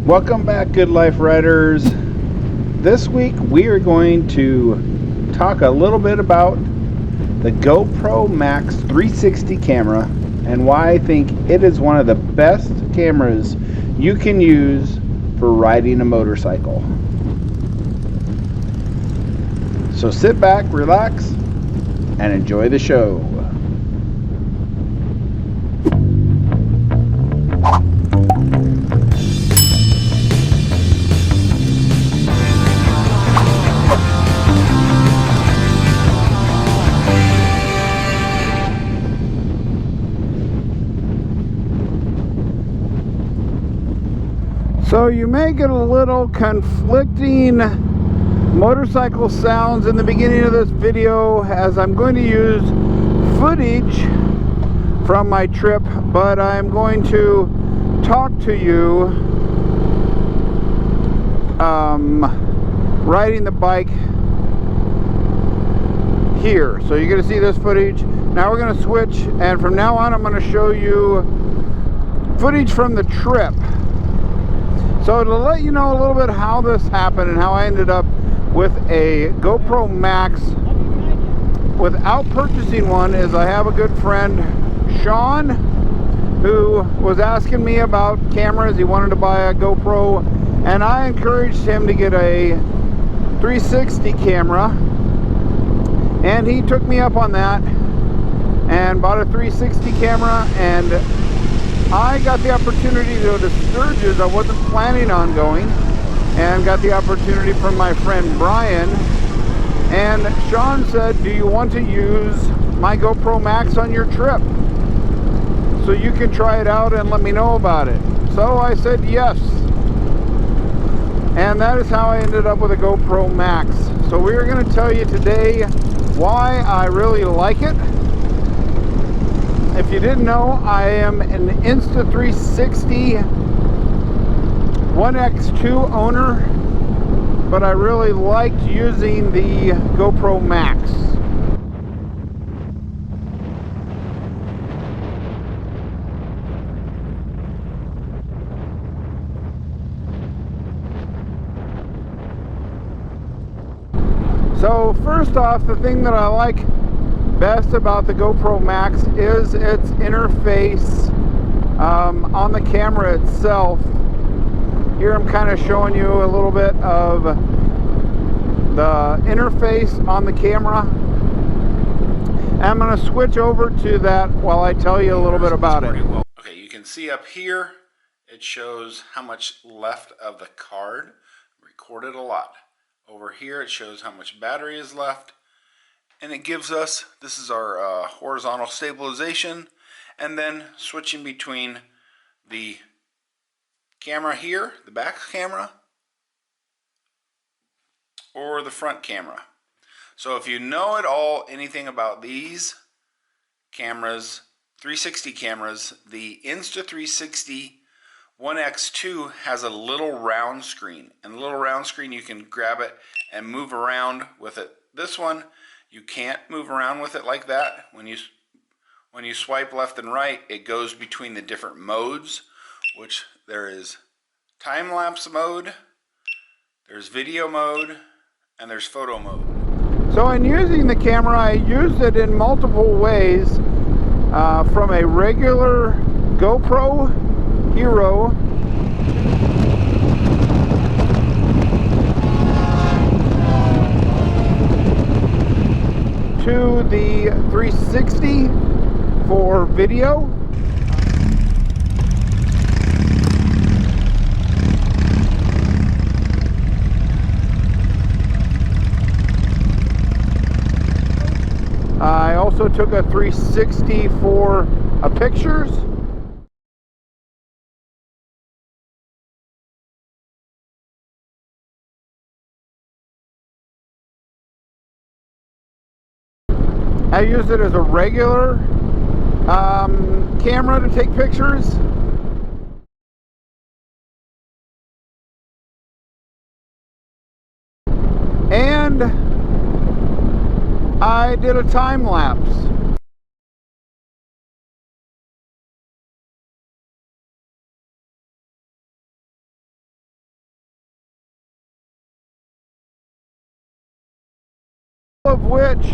Welcome back, Good Life Riders. This week we are going to talk a little bit about the GoPro Max 360 camera and why I think it is one of the best cameras you can use for riding a motorcycle. So sit back, relax, and enjoy the show. So you may get a little conflicting motorcycle sounds in the beginning of this video as I'm going to use footage from my trip, but I'm going to talk to you riding the bike here. So you're going to see this footage. Now we're going to switch, and from now on I'm going to show you footage from the trip. So to let you know a little bit how this happened and how I ended up with a GoPro Max without purchasing one is I have a good friend, Shawn, who was asking me about cameras. He wanted to buy a GoPro, and I encouraged him to get a 360 camera, and he took me up on that and bought a 360 camera, and I got the opportunity to go to Sturgis. I wasn't planning on going, and got the opportunity from my friend Brian, and Shawn said, do you want to use my GoPro Max on your trip so you can try it out and let me know about it? So I said yes, and that is how I ended up with a GoPro Max. So we are going to tell you today why I really like it. If you didn't know, I am an Insta360 ONE X2 owner, but I really liked using the GoPro Max. So first off, the thing that I like best about the GoPro Max is its interface on the camera itself. Here I'm kind of showing you a little bit of the interface on the camera. I'm going to switch over to that while I tell you a little bit about it. Okay, you can see up here it shows how much left of the card. Recorded a lot. Over here it shows how much battery is left. And it gives us, this is our horizontal stabilization, and then switching between the camera here, the back camera, or the front camera. So if you know at all anything about these cameras, 360 cameras, the Insta360 ONE X2 has a little round screen, and the little round screen you can grab it and move around with it. This one, you can't move around with it like that. When you swipe left and right, it goes between the different modes, which there is time-lapse mode, there's video mode, and there's photo mode. So in using the camera, I used it in multiple ways, from a regular GoPro Hero to the 360 for video. I also took a 360 for pictures. I used it as a regular camera to take pictures. And I did a time lapse. of which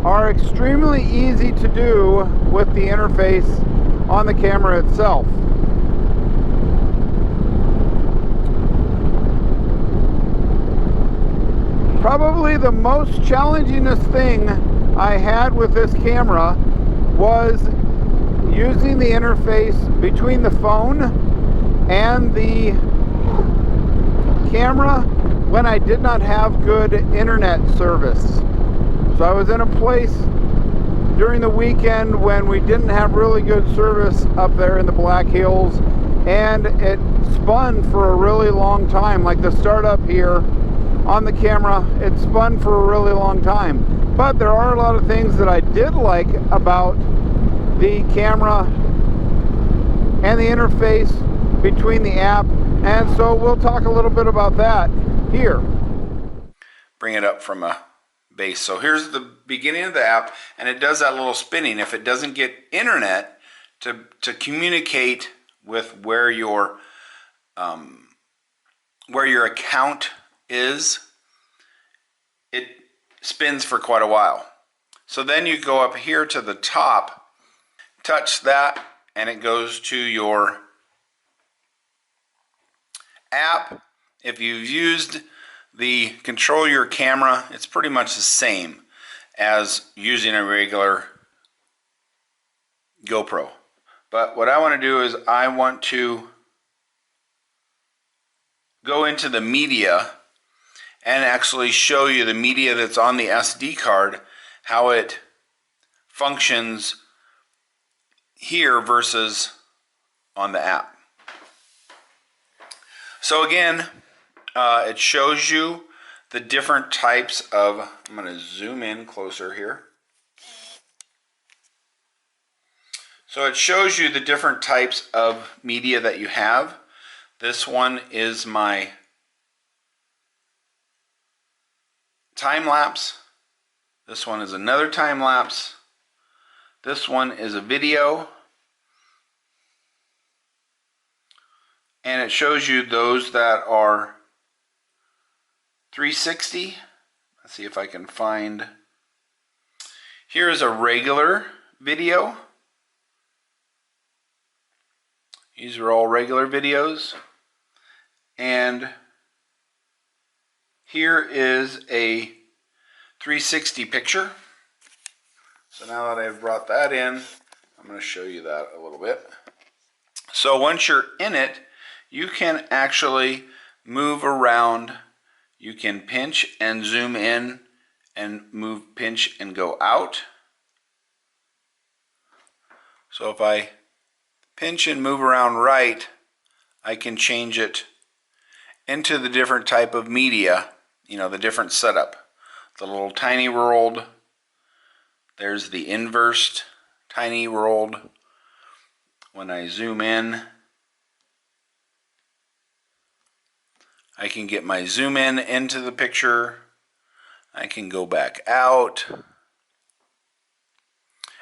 are extremely easy to do with the interface on the camera itself. Probably the most challengingest thing I had with this camera was using the interface between the phone and the camera when I did not have good internet service. So I was in a place during the weekend when we didn't have really good service up there in the Black Hills, and it spun for a really long time. Like the startup here on the camera, it spun for a really long time. But there are a lot of things that I did like about the camera and the interface between the app, and so we'll talk a little bit about that here. Bring it up from a base. So here's the beginning of the app, and it does that little spinning. If it doesn't get internet to communicate with where your account is, it spins for quite a while. So then you go up here to the top, touch that, and it goes to your app. If you've used the control your camera, it's pretty much the same as using a regular GoPro. But what I want to do is I want to go into the media and actually show you the media that's on the SD card, how it functions here versus on the app. So again, it shows you the different types of, I'm going to zoom in closer here. So it shows you the different types of media that you have. This one is my time lapse. This one is another time lapse. This one is a video. And it shows you those that are 360. Let's see if I can find. Here is a regular video. These are all regular videos. And here is a 360 picture. So now that I've brought that in, I'm going to show you that a little bit. So once you're in it, you can actually move around. You can pinch and zoom in and move, pinch and go out. So if I pinch and move around right, I can change it into the different type of media, you know, the different setup. The little tiny world, there's the inversed tiny world. When I zoom in, I can get my zoom in into the picture. I can go back out.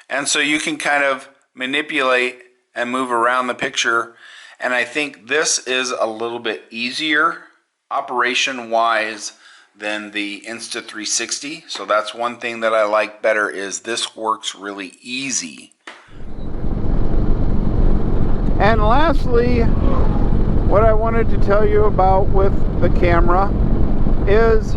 And so you can kind of manipulate and move around the picture. And I think this is a little bit easier operation-wise than the Insta360. So that's one thing that I like better, is this works really easy. And lastly, what I wanted to tell you about with the camera is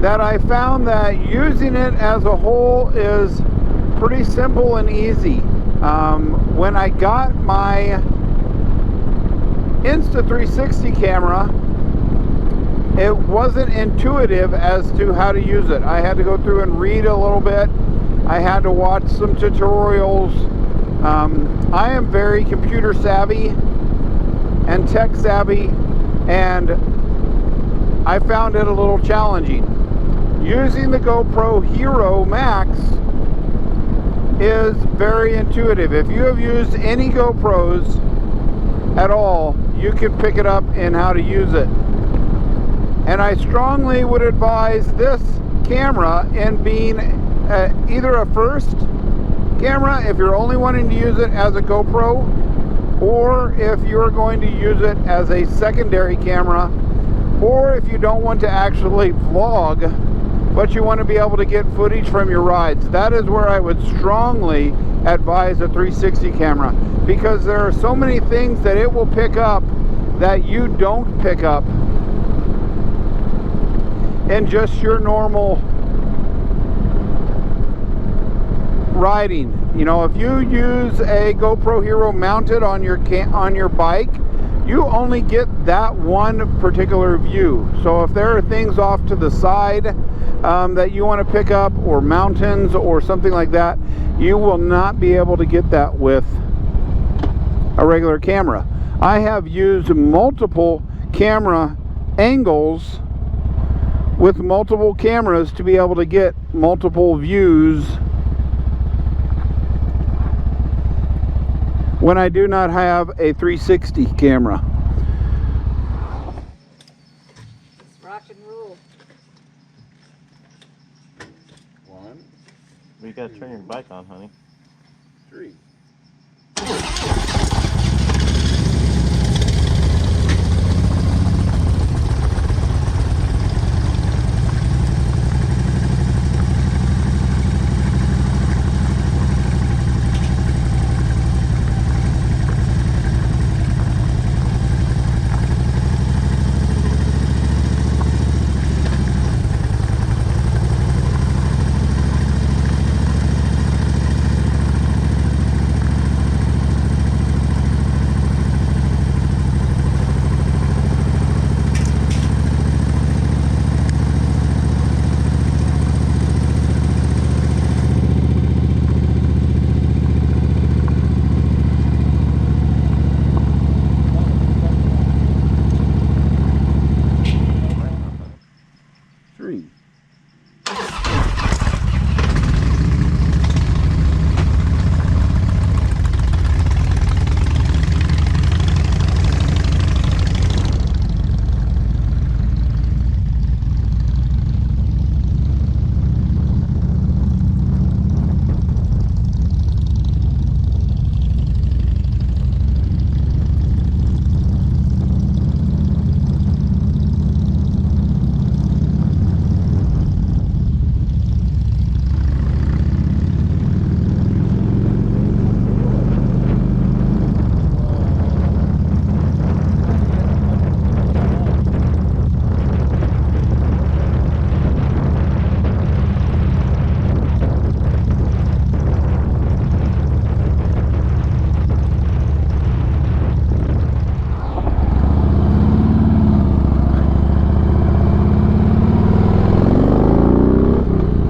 that I found that using it as a whole is pretty simple and easy. When I got my Insta360 camera, it wasn't intuitive as to how to use it. I had to go through and read a little bit. I had to watch some tutorials. I am very computer savvy and tech savvy, and I found it a little challenging. Using the GoPro Hero Max is very intuitive. If you have used any GoPros at all, you can pick it up in how to use it. And I strongly would advise this camera in being either a first camera if you're only wanting to use it as a GoPro, or if you're going to use it as a secondary camera or if you don't want to actually vlog, but you want to be able to get footage from your rides. That is where I would strongly advise a 360 camera, because there are so many things that it will pick up that you don't pick up in just your normal riding. You know, if you use a GoPro Hero mounted on your bike, you only get that one particular view. So if there are things off to the side that you want to pick up, or mountains or something like that, you will not be able to get that with a regular camera. I have used multiple camera angles with multiple cameras to be able to get multiple views when I do not have a 360 camera. Let's rock and roll. One. Well, you gotta turn your bike on, honey. 3.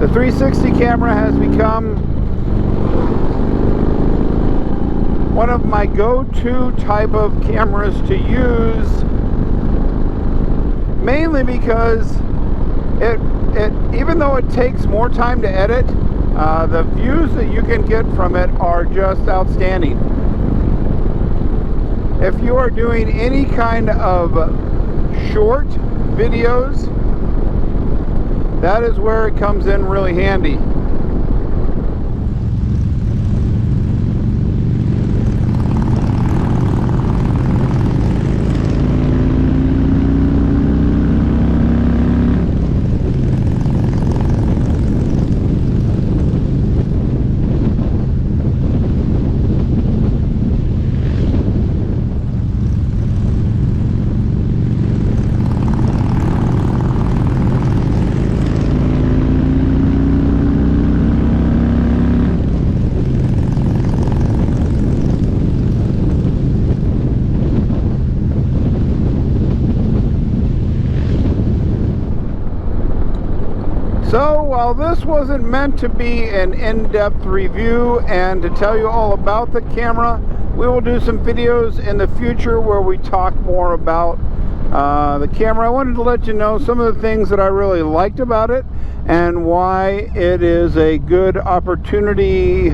The 360 camera has become one of my go-to type of cameras to use, mainly because it even though it takes more time to edit, the views that you can get from it are just outstanding. If you are doing any kind of short videos, that is where it comes in really handy. So while this wasn't meant to be an in-depth review and to tell you all about the camera, we will do some videos in the future where we talk more about the camera. I wanted to let you know some of the things that I really liked about it and why it is a good opportunity,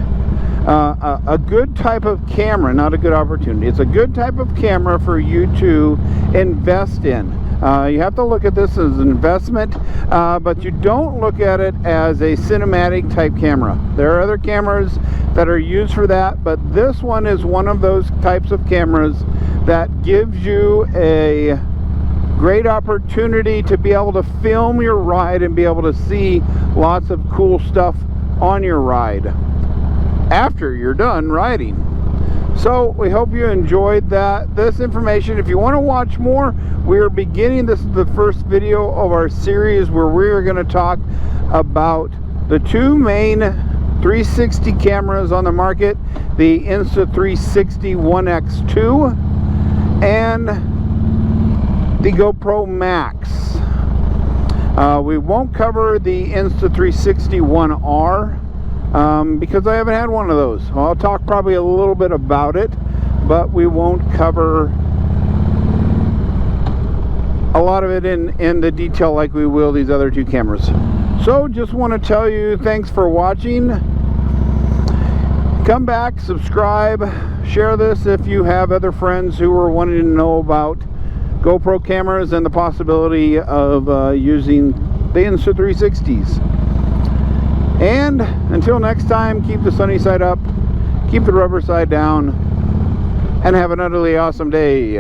a good type of camera, not a good opportunity. It's a good type of camera for you to invest in. You have to look at this as an investment, but you don't look at it as a cinematic type camera. There are other cameras that are used for that, but this one is one of those types of cameras that gives you a Great opportunity to be able to film your ride and be able to see lots of cool stuff on your ride after you're done riding. So we hope you enjoyed this information. If you want to watch more, we are beginning, this is the first video of our series where we are going to talk about the two main 360 cameras on the market, the Insta360 ONE X2 and the GoPro Max. We won't cover the Insta360 ONE R because I haven't had one of those. I'll talk probably a little bit about it, but we won't cover a lot of it in the detail like we will these other two cameras. So just want to tell you thanks for watching. Come back, subscribe, share this if you have other friends who are wanting to know about GoPro cameras and the possibility of using the Insta360s. And until next time, keep the sunny side up, keep the rubber side down, and have an utterly awesome day.